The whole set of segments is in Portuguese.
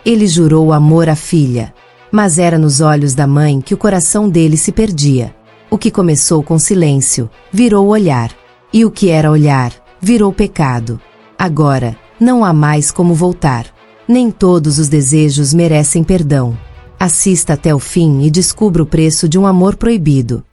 Ele jurou amor à filha. Mas era nos olhos da mãe que o coração dele se perdia. O que começou com silêncio, virou olhar. E o que era olhar, virou pecado. Agora, não há mais como voltar. Nem todos os desejos merecem perdão. Assista até o fim e descubra o preço de um amor proibido.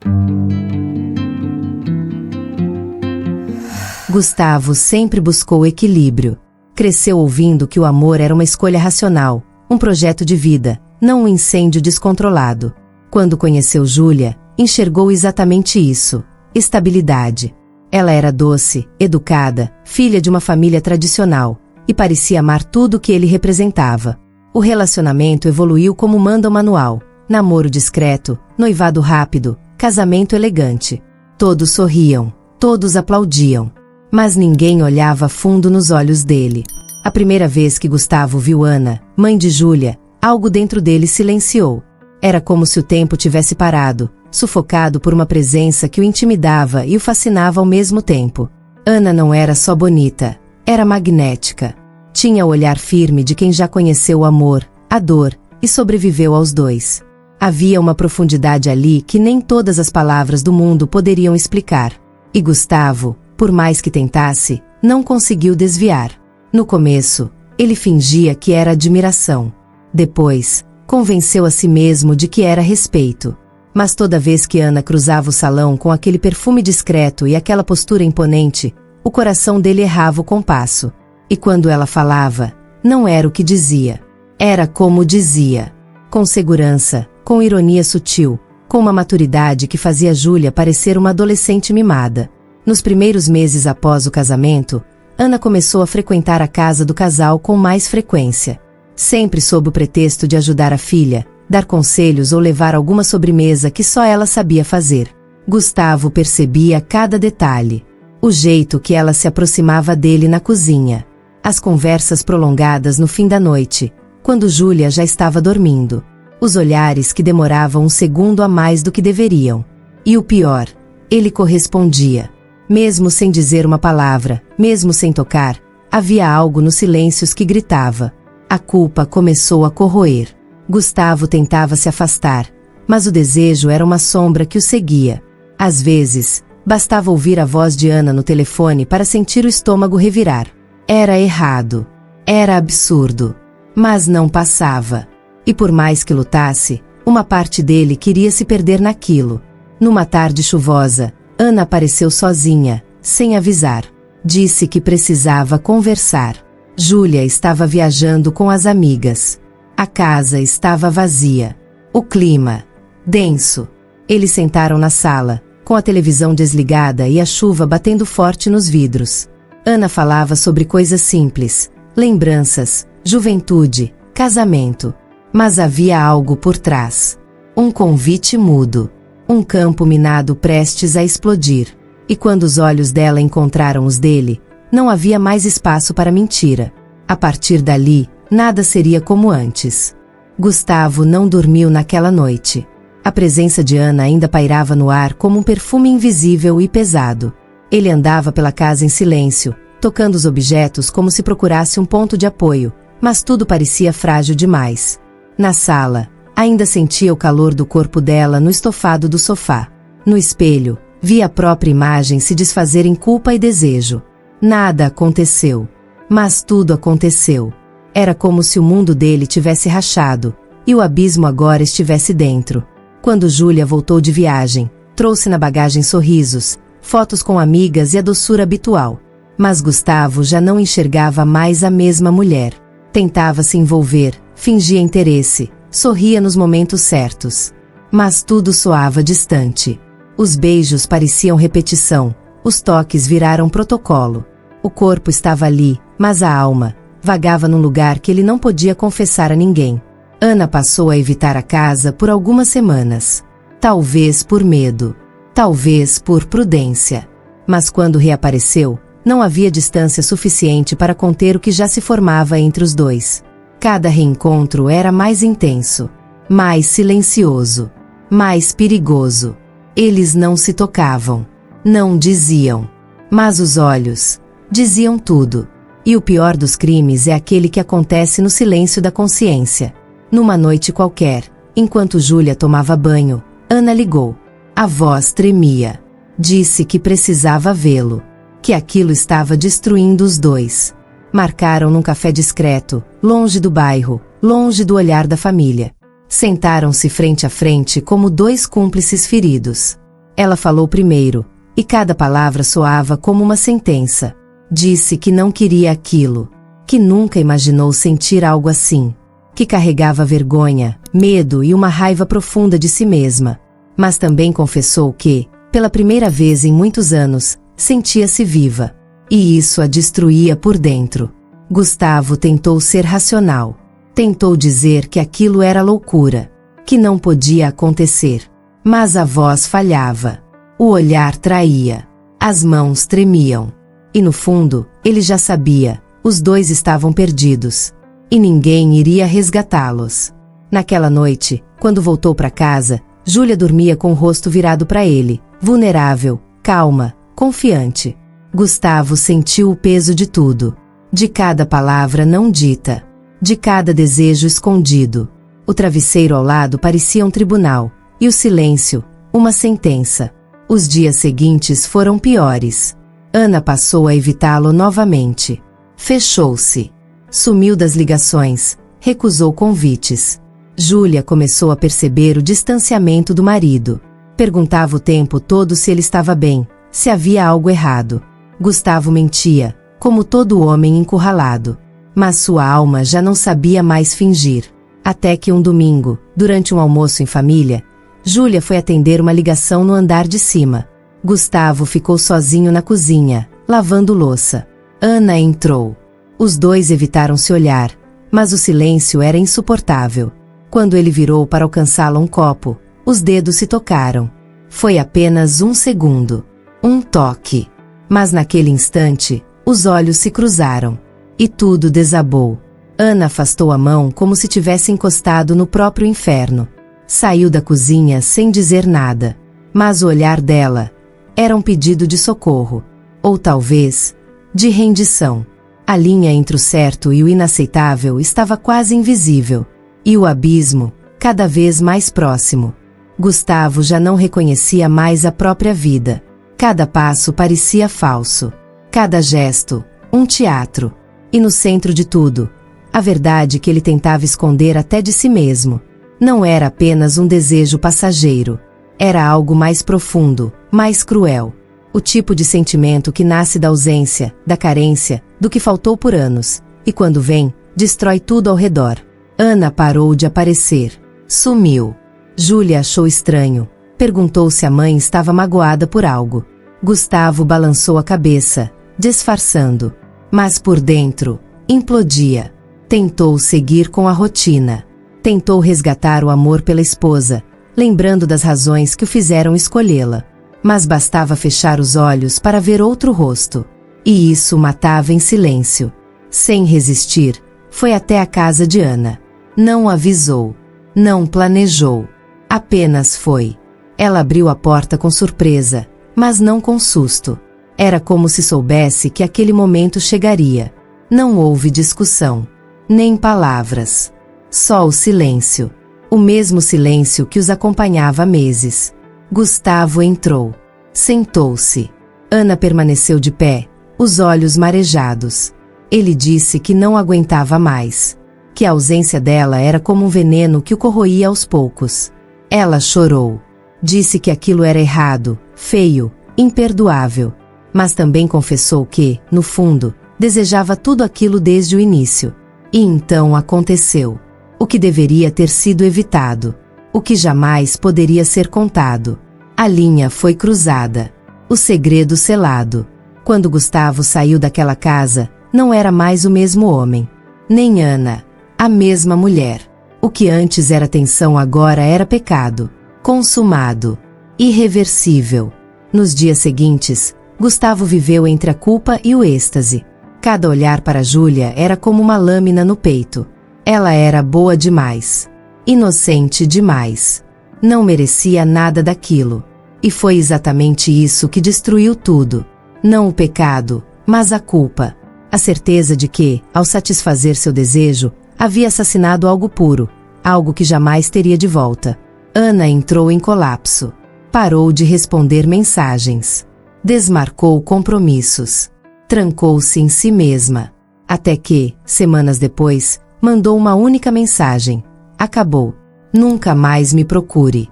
Gustavo sempre buscou equilíbrio. Cresceu ouvindo que o amor era uma escolha racional, um projeto de vida, não um incêndio descontrolado. Quando conheceu Júlia, enxergou exatamente isso: estabilidade. Ela era doce, educada, filha de uma família tradicional, e parecia amar tudo o que ele representava. O relacionamento evoluiu como manda o manual: namoro discreto, noivado rápido, casamento elegante. Todos sorriam, todos aplaudiam. Mas ninguém olhava fundo nos olhos dele. A primeira vez que Gustavo viu Ana, mãe de Júlia, algo dentro dele silenciou. Era como se o tempo tivesse parado, sufocado por uma presença que o intimidava e o fascinava ao mesmo tempo. Ana não era só bonita, era magnética. Tinha o olhar firme de quem já conheceu o amor, a dor, e sobreviveu aos dois. Havia uma profundidade ali que nem todas as palavras do mundo poderiam explicar. E Gustavo, por mais que tentasse, não conseguiu desviar. No começo, ele fingia que era admiração. Depois, convenceu a si mesmo de que era respeito. Mas toda vez que Ana cruzava o salão com aquele perfume discreto e aquela postura imponente, o coração dele errava o compasso. E quando ela falava, não era o que dizia. Era como dizia. Com segurança, com ironia sutil, com uma maturidade que fazia Júlia parecer uma adolescente mimada. Nos primeiros meses após o casamento, Ana começou a frequentar a casa do casal com mais frequência. Sempre sob o pretexto de ajudar a filha, dar conselhos ou levar alguma sobremesa que só ela sabia fazer. Gustavo percebia cada detalhe. O jeito que ela se aproximava dele na cozinha. As conversas prolongadas no fim da noite, quando Júlia já estava dormindo. Os olhares que demoravam um segundo a mais do que deveriam. E o pior, ele correspondia. Mesmo sem dizer uma palavra, mesmo sem tocar, havia algo nos silêncios que gritava. A culpa começou a corroer. Gustavo tentava se afastar, mas o desejo era uma sombra que o seguia. Às vezes, bastava ouvir a voz de Ana no telefone para sentir o estômago revirar. Era errado. Era absurdo. Mas não passava. E por mais que lutasse, uma parte dele queria se perder naquilo. Numa tarde chuvosa, Ana apareceu sozinha, sem avisar. Disse que precisava conversar. Júlia estava viajando com as amigas. A casa estava vazia. O clima, denso. Eles sentaram na sala, com a televisão desligada e a chuva batendo forte nos vidros. Ana falava sobre coisas simples, lembranças, juventude, casamento. Mas havia algo por trás. Um convite mudo. Um campo minado prestes a explodir. E quando os olhos dela encontraram os dele, não havia mais espaço para mentira. A partir dali, nada seria como antes. Gustavo não dormiu naquela noite. A presença de Ana ainda pairava no ar como um perfume invisível e pesado. Ele andava pela casa em silêncio, tocando os objetos como se procurasse um ponto de apoio, mas tudo parecia frágil demais. Na sala, ainda sentia o calor do corpo dela no estofado do sofá. No espelho, via a própria imagem se desfazer em culpa e desejo. Nada aconteceu. Mas tudo aconteceu. Era como se o mundo dele tivesse rachado, e o abismo agora estivesse dentro. Quando Júlia voltou de viagem, trouxe na bagagem sorrisos, fotos com amigas e a doçura habitual. Mas Gustavo já não enxergava mais a mesma mulher. Tentava se envolver, fingia interesse, sorria nos momentos certos. Mas tudo soava distante. Os beijos pareciam repetição, os toques viraram protocolo. O corpo estava ali, mas a alma vagava num lugar que ele não podia confessar a ninguém. Ana passou a evitar a casa por algumas semanas. Talvez por medo, talvez por prudência. Mas quando reapareceu, não havia distância suficiente para conter o que já se formava entre os dois. Cada reencontro era mais intenso, mais silencioso, mais perigoso. Eles não se tocavam, não diziam. Mas os olhos diziam tudo. E o pior dos crimes é aquele que acontece no silêncio da consciência. Numa noite qualquer, enquanto Júlia tomava banho, Ana ligou. A voz tremia. Disse que precisava vê-lo. Que aquilo estava destruindo os dois. Marcaram num café discreto, longe do bairro, longe do olhar da família. Sentaram-se frente a frente como dois cúmplices feridos. Ela falou primeiro, e cada palavra soava como uma sentença. Disse que não queria aquilo, que nunca imaginou sentir algo assim, que carregava vergonha, medo e uma raiva profunda de si mesma. Mas também confessou que, pela primeira vez em muitos anos, sentia-se viva. E isso a destruía por dentro. Gustavo tentou ser racional. Tentou dizer que aquilo era loucura, que não podia acontecer. Mas a voz falhava. O olhar traía. As mãos tremiam. E no fundo, ele já sabia, os dois estavam perdidos. E ninguém iria resgatá-los. Naquela noite, quando voltou para casa, Júlia dormia com o rosto virado para ele, vulnerável, calma, confiante. Gustavo sentiu o peso de tudo. De cada palavra não dita. De cada desejo escondido. O travesseiro ao lado parecia um tribunal, e o silêncio, uma sentença. Os dias seguintes foram piores. Ana passou a evitá-lo novamente. Fechou-se. Sumiu das ligações, recusou convites. Júlia começou a perceber o distanciamento do marido. Perguntava o tempo todo se ele estava bem, se havia algo errado. Gustavo mentia, como todo homem encurralado. Mas sua alma já não sabia mais fingir. Até que um domingo, durante um almoço em família, Júlia foi atender uma ligação no andar de cima. Gustavo ficou sozinho na cozinha, lavando louça. Ana entrou. Os dois evitaram se olhar, mas o silêncio era insuportável. Quando ele virou para alcançá-la um copo, os dedos se tocaram. Foi apenas um segundo. Um toque. Mas naquele instante, os olhos se cruzaram. E tudo desabou. Ana afastou a mão como se tivesse encostado no próprio inferno. Saiu da cozinha sem dizer nada. Mas o olhar dela era um pedido de socorro. Ou talvez, de rendição. A linha entre o certo e o inaceitável estava quase invisível. E o abismo, cada vez mais próximo. Gustavo já não reconhecia mais a própria vida. Cada passo parecia falso. Cada gesto, um teatro. E no centro de tudo, a verdade que ele tentava esconder até de si mesmo. Não era apenas um desejo passageiro. Era algo mais profundo, mais cruel. O tipo de sentimento que nasce da ausência, da carência, do que faltou por anos. E quando vem, destrói tudo ao redor. Ana parou de aparecer. Sumiu. Júlia achou estranho. Perguntou se a mãe estava magoada por algo. Gustavo balançou a cabeça, disfarçando. Mas por dentro, implodia. Tentou seguir com a rotina. Tentou resgatar o amor pela esposa, lembrando das razões que o fizeram escolhê-la. Mas bastava fechar os olhos para ver outro rosto. E isso o matava em silêncio. Sem resistir, foi até a casa de Ana. Não avisou. Não planejou. Apenas foi. Ela abriu a porta com surpresa, mas não com susto. Era como se soubesse que aquele momento chegaria. Não houve discussão. Nem palavras. Só o silêncio. O mesmo silêncio que os acompanhava há meses. Gustavo entrou. Sentou-se. Ana permaneceu de pé, os olhos marejados. Ele disse que não aguentava mais. Que a ausência dela era como um veneno que o corroía aos poucos. Ela chorou. Disse que aquilo era errado, feio, imperdoável. Mas também confessou que, no fundo, desejava tudo aquilo desde o início. E então aconteceu. O que deveria ter sido evitado. O que jamais poderia ser contado. A linha foi cruzada. O segredo selado. Quando Gustavo saiu daquela casa, não era mais o mesmo homem. Nem Ana. A mesma mulher. O que antes era tensão agora era pecado. Consumado. Irreversível. Nos dias seguintes, Gustavo viveu entre a culpa e o êxtase. Cada olhar para Júlia era como uma lâmina no peito. Ela era boa demais. Inocente demais. Não merecia nada daquilo. E foi exatamente isso que destruiu tudo. Não o pecado, mas a culpa. A certeza de que, ao satisfazer seu desejo, havia assassinado algo puro, algo que jamais teria de volta. Ana entrou em colapso. Parou de responder mensagens. Desmarcou compromissos. Trancou-se em si mesma. Até que, semanas depois, mandou uma única mensagem. Acabou. Nunca mais me procure.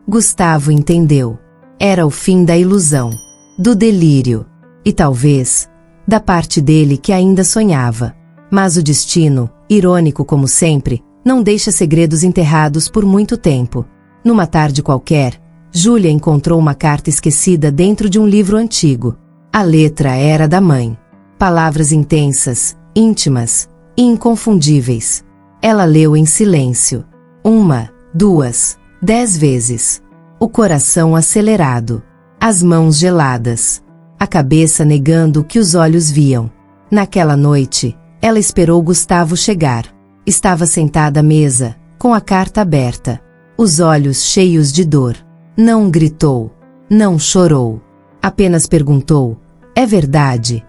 Gustavo entendeu. Era o fim da ilusão, do delírio, e talvez, da parte dele que ainda sonhava. Mas o destino, irônico como sempre, não deixa segredos enterrados por muito tempo. Numa tarde qualquer, Júlia encontrou uma carta esquecida dentro de um livro antigo. A letra era da mãe. Palavras intensas, íntimas e inconfundíveis. Ela leu em silêncio. 1, 2, 10 vezes. O coração acelerado. As mãos geladas. A cabeça negando o que os olhos viam. Naquela noite, ela esperou Gustavo chegar. Estava sentada à mesa, com a carta aberta. Os olhos cheios de dor. Não gritou. Não chorou. Apenas perguntou: é verdade?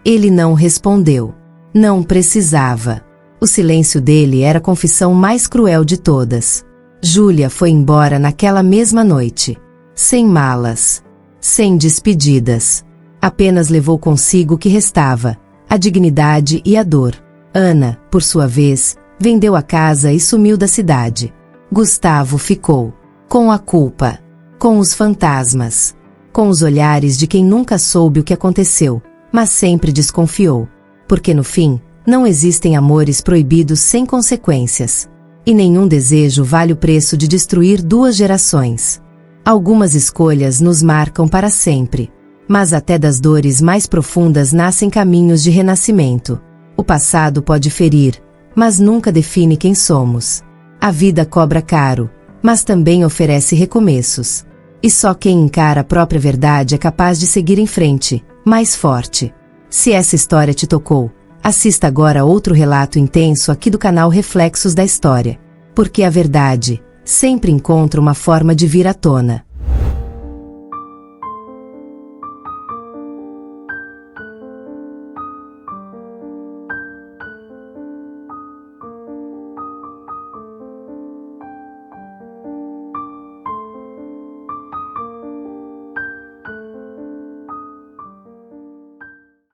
Ele não respondeu. Não precisava. O silêncio dele era a confissão mais cruel de todas. Júlia foi embora naquela mesma noite. Sem malas. Sem despedidas. Apenas levou consigo o que restava: a dignidade e a dor. Ana, por sua vez, vendeu a casa e sumiu da cidade. Gustavo ficou. Com a culpa. Com os fantasmas. Com os olhares de quem nunca soube o que aconteceu, mas sempre desconfiou. Porque no fim, não existem amores proibidos sem consequências. E nenhum desejo vale o preço de destruir 2 gerações. Algumas escolhas nos marcam para sempre. Mas até das dores mais profundas nascem caminhos de renascimento. O passado pode ferir, mas nunca define quem somos. A vida cobra caro, mas também oferece recomeços. E só quem encara a própria verdade é capaz de seguir em frente, mais forte. Se essa história te tocou, assista agora a outro relato intenso aqui do canal Reflexos da História. Porque a verdade sempre encontra uma forma de vir à tona.